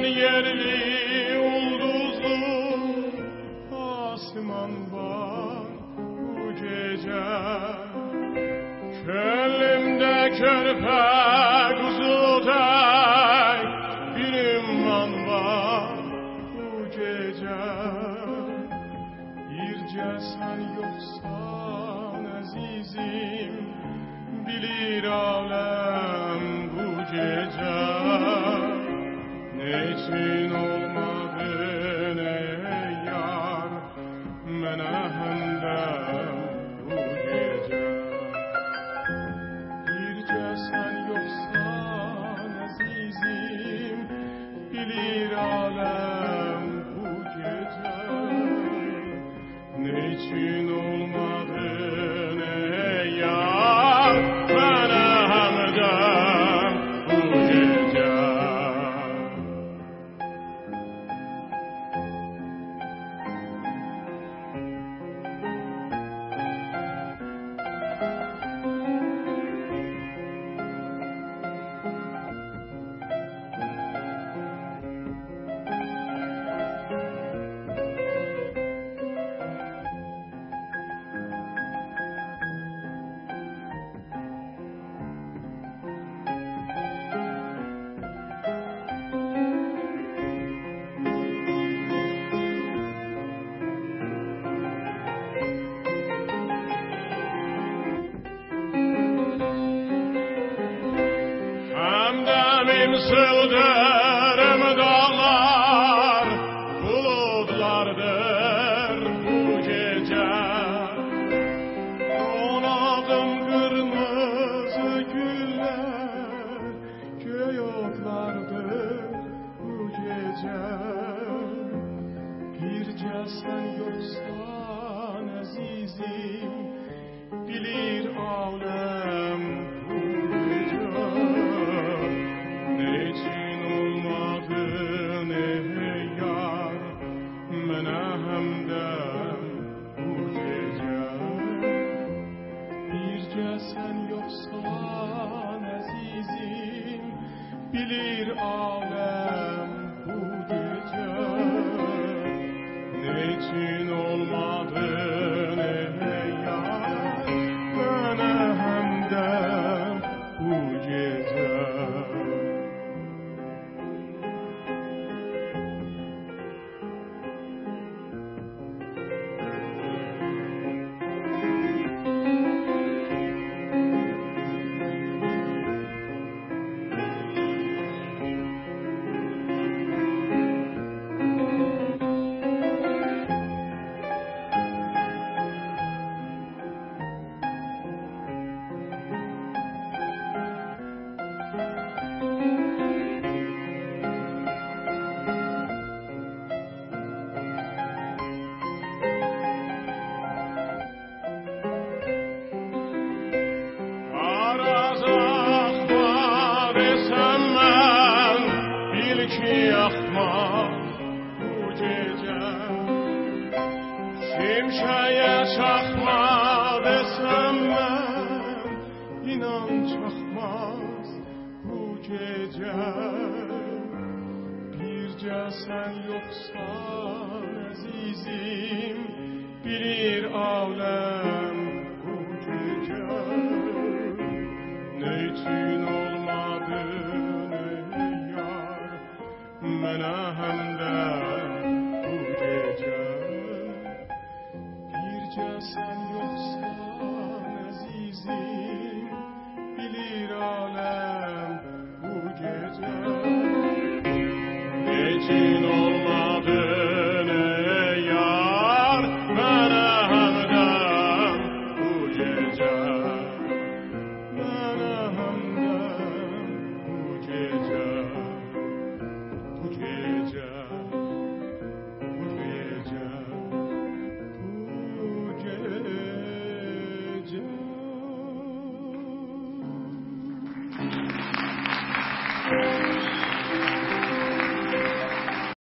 yerli ulduzlu asman var bu gece. Könlümde körpe kuzuday bir ümman var bu gece. Birce sen yoksan azizim, bilir alem bu gece. Ne için olmadın ey yar, mene hemdem bu gece. Birce sen yoksan azizim, bilir alem bu gece. Ne için olmadın ey yar, mene hemdem bu gece. Sıldırım dağlar bulutlardır bu gece. Donadım kırmızı güller köy otlardır bu gece. Birce sen yoksan azizim, bilir alem bu gece. Ne için olmadın ey yar, mene hemdem bu gece. Birce sen yoksan azizim, bilir alem bu gece. Ne için olmadın ey yar, mene hemdem bu gece. Bu gece şimşeye çakma desem ben, inan çakmaz bu gece. Birce sen yoksan azizim, bilir alem bu gece. Ne için